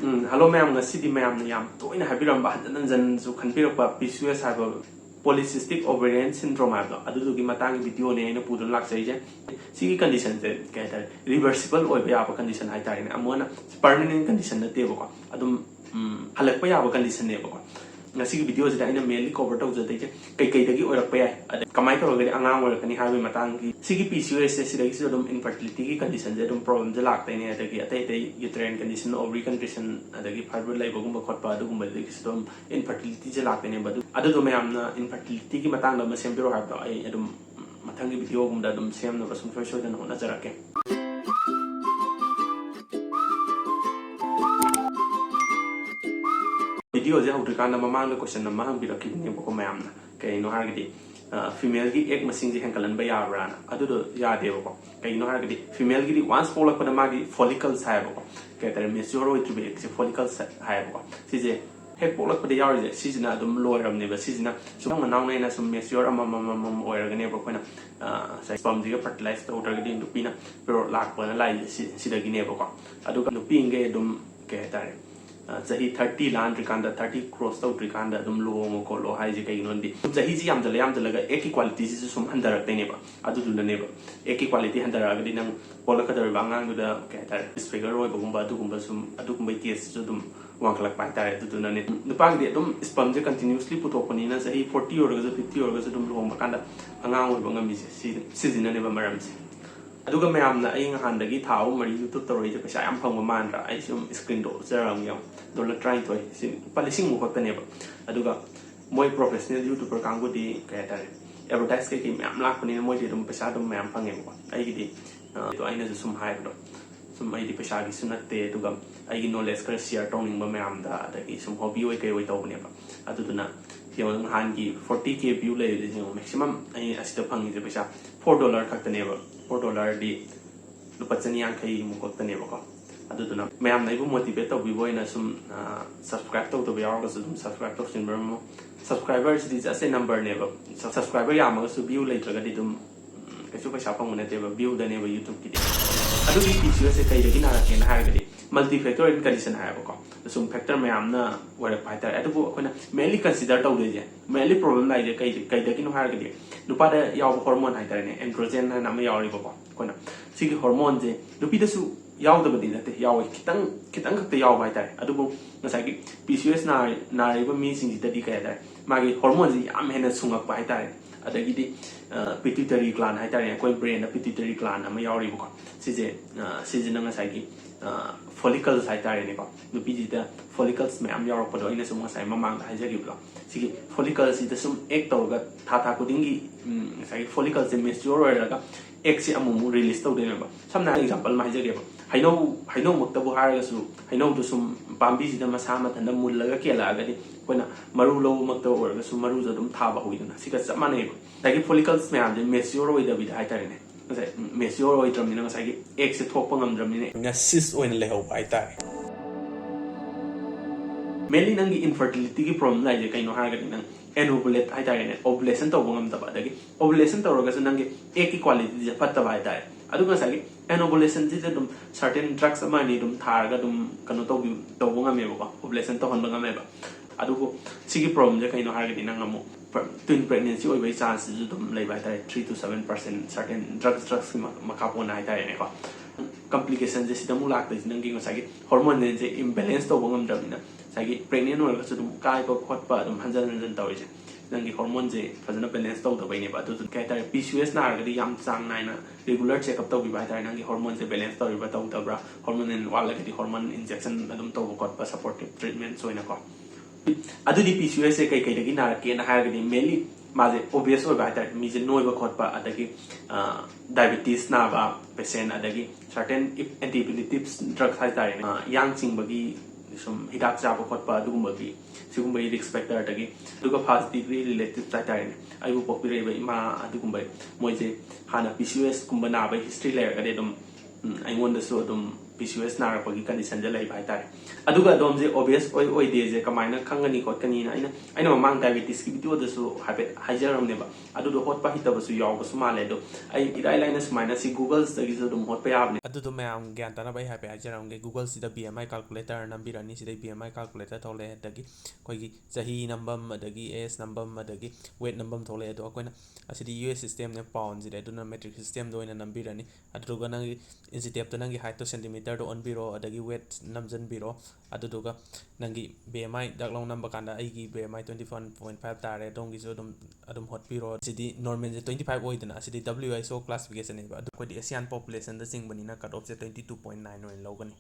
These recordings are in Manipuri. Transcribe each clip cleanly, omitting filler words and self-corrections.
Hello ma'am, ngasi ma'am yam toina habiramba hanjan su khanpirapa PCOS haba polycystic ovarian syndrome haba adugi matang video ne na pudun laksai je sigi condition je kaita reversible oiba yaba condition hai tare ne amona permanent condition na tebo ko adum halakpa yaba condition ne ko ngasi video je ina mainly cover tau je je kai dagi oirakpa yai kamai to gari angang oirakani habi matang gi sigi PCOS se sidagi su dum infertility ki condition je dum problem je lakta ne adagi atai uterine condition ovary condition adagi fibroid laibagumba khotpa adugumba dagi su dum infertility je lakta ne badu adu do mayamna infertility ki matang da ma sembiro habda ai adum matang gi video gumda dum sem na basum soi da na jarake video je haudu kana mamang question na mahang biraki ne ko mayamna kai no hargidi female ki ek masing je hankalan ba yabrana adu do ya debo ko kai no hargidi female ki once polak pada magi follicles hai ko kai tare mature oi tribe ek follicles hai ko si je hek polak pada yar je si jina dum loiram ne ba si jina sum naw ne na sum mature oir ga ne ba ko na sperm ji ga fertilize to utar ga Nupi na pero lak pa na lai si da gi ne ba ko adu ka Nupi nge dum kai tare zahi 30 lan rikanda 30 cross tau rikanda dum lo mo ko lo hai je kai non di zahi ji yam jala ga eki quality ji sum handarak te ne ba adu du ne ba eki quality handara ga di nang pola ka dar bangang da kai tar disfigure roi bagum ba du gum sum adu gum bai case ju dum wang klak pai tar du na ne nupang de dum sperm je continuously putok pani na zahi 40 or ga 50 or ga dum lo ma kanda angang oi bangam si jina ne ba maram ji aduga mayam na ai handagi thau mari YouTube toroi je pesa yam phangma manra ai sum screen do jaram yam dollar trying to si palising mo khotane ba aduga moi professional YouTuber kangu di kaya tare advertise ke mayam lak pani moi de dum pesa dum mayam phange ba ai gi di to aina je sum hai do sum ai di pesa gi sunatte aduga ai gi knowledge kar share towning ba mayam da adagi sum hobby oi kai oi taw ne ba aduduna yang hangi 40k view le je maximum ai asida phangi je pesa $4 khaktane ba $4 di lupa chani yang kai mu ko tane ba ko aduduna mayam nai bu motivate to bi na sum subscribe to be or sum subscribe to sin bermo subscribers di ase number ne ba subscriber ya ma su view le traga di dum kesu pa shapang ne te ba view da ne ba YouTube ki adu di PCOS se kai de na ke na ha ga di multifactorial condition ha ba ko sum factor mayam na wara pai ta adu ko na mainly consider to de je mainly problem lai de kai de ki no ha ga di nupa da yaw hormone hai tare ne androgen na ma yaw ri ba ko na sigi hormone je nupi da su yaw da ba di na te yaw kitang khakta yaw bai tare adu bu ngasai ki PCOS na ri ba mi sing ji da di kai tare magi hormone ji yam hena sungak bai tare adagi di pituitary gland hai tare ko brain na pituitary gland ma yaw ri ba ko si je na ngasai ki follicles hai tare ne ko nupi ji da follicles me am yaw pa do ina sum ngasai mamang hai jagi ba sigi follicles is sum ek to ga tha kudingi sai follicles mature ra ek si amu release to de ba samna example ma jage ba haino mukta bu har ga su haino du sum bambi ji da masa ma thanda mul la ga kela ga di koina maru lo makta or ga su maru ja dum tha ba hoiduna siga sama ne ba sai follicles me am de mature oi da bi hai tare ne sai mature oi tram ni na sai ek se thok pa ngam dram ni ne nga cis oin le ho bai tare mainly nangi infertility ki problem lai je kaino ha ga nang ovulate hai tare ne ovulation to bangam da ba dagi ovulation to roga nangi eki quality je patta bai tare adu nga sagi ovulation ji dum certain drugs ama ni dum thar ga dum kano to bangam me ba ovulation to hon bangam me ba adu ko sigi problem je kaino ha ga nang amu twin pregnancy oi bai chance ji dum lai bai tare 3 to 7% certain drugs makapon hai tare ne ko complication je sidamu lak de nangi nga sagi hormone je imbalance to bangam dam na sagi pregnant or ga dum kai ko khot pa dum hanjan tawi je nangi hormone je fajana balance to bai ne ba tu kai tare PCOS na ga di yam chang nai na regular check up to bi bai tare nangi hormone je balance to ba to ta bra hormone in wala ga di hormone injection adum to khot pa supportive treatment soina ko adu di PCOS se kai da gi na ke na ha ga di mainly ma je obvious or bai tare mi je noi ba khot pa adagi diabetes na ba patient adagi certain anti-epileptics drugs hai tare yang ching bagi sum hidak ja ba khot pa dugum bagi sigum bai risk factor adagi duga fast degree related tai tare ai bu popular bai ma adugum bai moi je hana PCOS kumba na bai history layer ga de dum ai ngon da so dum PCOS narapagi condition je lay bai tare aduga dom je obvious oi de je kamaina khangani khot kani na aina mamang diabetes ki video da su habit hajaram ne ba adu do hot pa hita ba su yaw ba su male do ai irai laina sumaina si google da gi so dum hot pa yab ne adu do mayam gyan ta na bai happy hajaram ge google si da BMI calculator nambirani si da BMI calculator thole dagi koi gi chahi nambam adagi age nambam adagi weight nambam thole ado akoina asidi US system ne pound ji da metric system do ina nambirani adu ga nangi instead to nangi height to centimeter do on biro adagi weight namjan biro adu ga nangi BMI daklong number kanda ai gi BMI 21.5 tare dong gi so adum hot biro sidi normal je 25 oidana asidi WISO classification ne ba adu ko di ASEAN population da singbani na cut off je 22.9 oin logani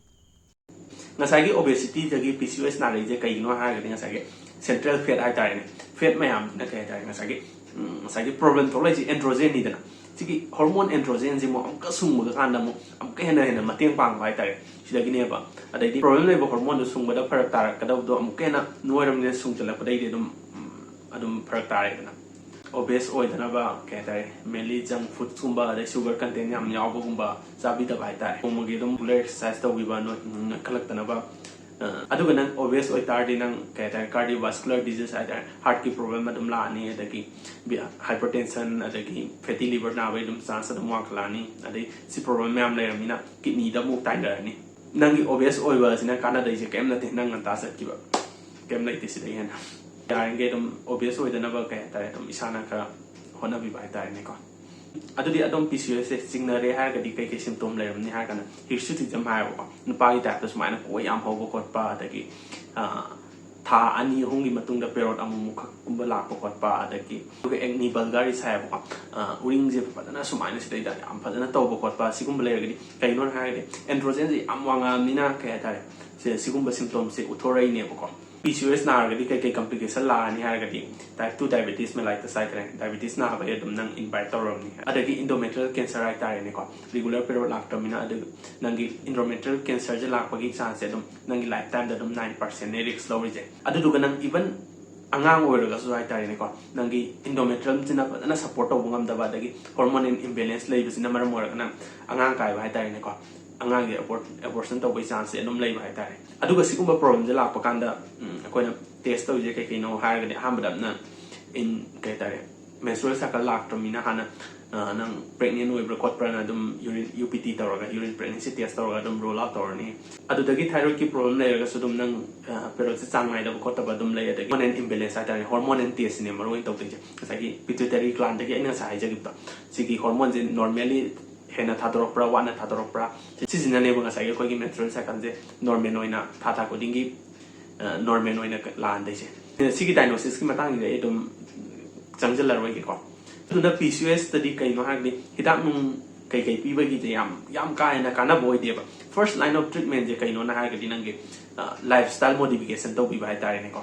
ngasagi obesity jagi PCOS na reje kai no ha ga ngasagi central fat ai tare ne fat mayam na kai tare ngasagi problem to lai androgen ni dana sigi hormone androgen ji mo amka sung mo kan da mo amka hena mateng pang bai tai sida gi ne ba adai di problem le hormone sung ba da farak tar ka da do amka hena noiram ne sung chala padai de adum farak tar dana obese oi dana ba ka tai mainly junk food sumba da sugar content yam yaw ba gumba sabi da bai tai mo gi dum regular exercise to wi ba no kalak dana ba aduga nang obese oi tar di nang ka tai cardiovascular disease ai tai heart ki problem adum la ani adagi hypertension adagi fatty liver na bai dum chance adum wa khlani adai si problem ma'am le ramina kidney da mu tai da ni nangi obese oi ba sina kana dai je kem na te nang anta sat ki ba kem lai te si dai hena yang ge dum obese oi da na ba ka tai dum isana ka hona bi bai tai ne ko adudi adom PCOS signare ha ga di kai kai symptom le ram ni ha kana hirsutism ha ba nupa gi ta plus mana ko yam ho ko pa adagi tha ani hongi matung da period amu khak kumba la ko pa adagi ko acne bulgari sa ba uring je padana sumaina sidai da am padana to ko pa sigum le ga di kai non ha ga androgen ji am wanga mina ka ta se sigum ba symptom se uthorai ne ko PCOS na ga di kai complication la ni ha ga di type 2 diabetes me like the cycle diabetes na ba dum nang invite torom ni adagi endometrial cancer ai tare ne ko regular period lak tamina adu nangi endometrial cancer je lak pagi chance dum nangi lifetime da dum 9% ne risk low je adu du nang even angang oiraga su ai tare ne ko nangi endometrial jina na support to bungam da ba dagi hormone imbalance lei bisina maram oiraga na angang kai ba ai tare ne ko angang ge abortion to bai chance dum lei ba ai tare aduga sigumba problem je lak pakanda akoina test to je kai no ha ga hambada na in kai tare menstrual cycle lak to mina hana nang pregnant oibra khotpra na dum urine UPT tawraga urine pregnancy test tawraga dum roll out torni adudagi thyroid ki problem layraga sudum nang period se changai da khotba ba dum lay adagi hormone imbalance atari hormone test ne maroin tawte je sagi pituitary gland dagi ina sa haija gipta sigi hormone je normally hena thadorokpra wana thadorokpra sijina ne bunga sagi koi gi menstrual cycle je normal oina tha ko dingi normal oina lan dai je sigi diagnosis ki matang ni dum changjal larwai ki ko tuna PCOS study kai no hak ni hidak nung kai pi ba gi yam ka na kana boy de ba first line of treatment je kai no na hak di nang ge lifestyle modification to bi ba tare ne ko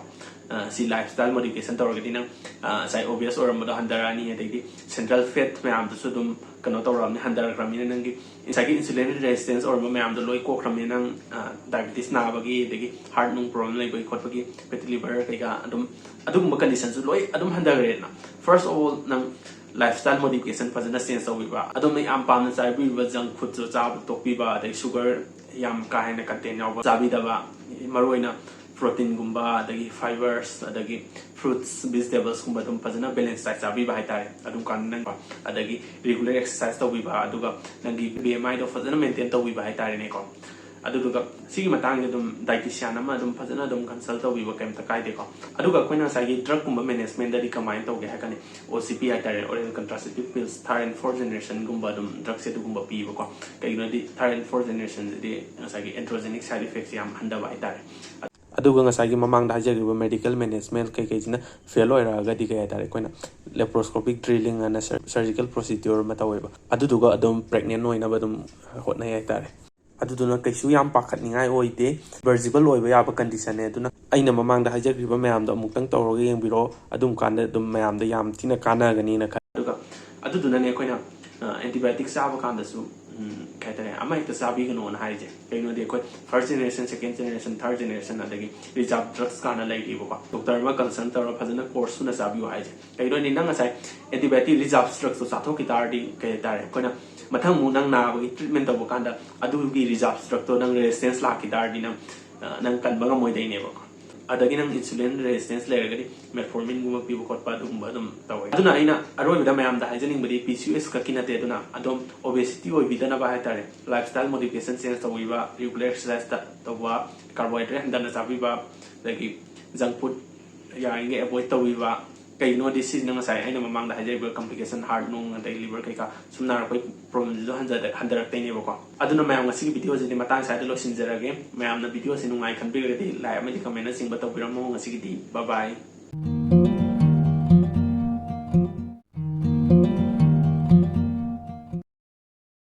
si lifestyle modification to ga di nang sai obvious or mo da handarani e de central fat me am to dum kano to ram ni handar ram ni nang gi insagi insulin resistance or mo me am do loi ko ram ni nang diabetes na ba gi de gi heart nung problem lai boi khot ba gi fatty liver kai ga adum condition su loi adum handar re na first of all nang lifestyle modification fazana sense of ba adum am pam na sai bi ba junk food to cha to pi ba de sugar yam ka hena content yaw ba jabi da ba maroina protein gumba adagi fibers adagi fruits vegetables gumba dum fazana balance diet jabi ba hai tare adum kan nang ba adagi regular exercise to bi ba aduga nangi BMI do fazana maintain to bi ba hai tare ne ko aduga sigi matang dum dietitian ama dum fazana dum consult to bi ba kem ta kai de ko aduga koina sai drug gumba management da recommend to ge hakani OCP ai tare oral contraceptive pills third and fourth generation gumba dum drug se gumba pi ba ko kai no di third and fourth generation de sai androgenic side effects yam handa ba ai tare aduga ngasagi mamang da hajagi medical management kai kai jina fail oiraga di kai tare koina laparoscopic drilling and surgical procedure matawe ba aduga adum pregnant oina ba dum hotna ai tare aduduna kaisu yam pakhat ningai oite vertible oiba yaba condition ne aduna aina mamang da hajagi ba mayam da amuktang tawroga yengbiro adum kanda dum mayam da yam tina kana gani na aduga aduduna ne koina antibiotic saba kanda su kaitare ama ita sabi gano na haije kaino de ko first generation second generation third generation adagi reserve drugs kana lai di ba doctor ma concern tar phajana course na sabi haije kaino ni nang sai antibiotic reserve drugs so satho ki tar di kai tare koina mathang mu nang na bagi treatment tabu kanda adu gi reserve structure nang resistance la ki dar dinam nang kan banga moi dai ne ba adagi nang insulin resistance le gadi metformin guma pi ko pa dum ba dum tawai aduna aina aroi da mayam da haijening bari PCOS ka kinate aduna adom obesity oi bidana ba hatare lifestyle modification change tawi ba regular exercise ta tawa carbohydrate handana sabi ba lagi junk food ya inge avoid tawi ba kay no disease nang sai aina mamang da hajai ba complication heart nung da liver kai ka sumna ra koi problem jo handar tai ne ba ko aduna mayam ngasi video jeni matang sa de lo sinjara ge mayam na video sinungai khan bi gadi lai amadi comment na sing ba tawiram mo ngasi di bye bye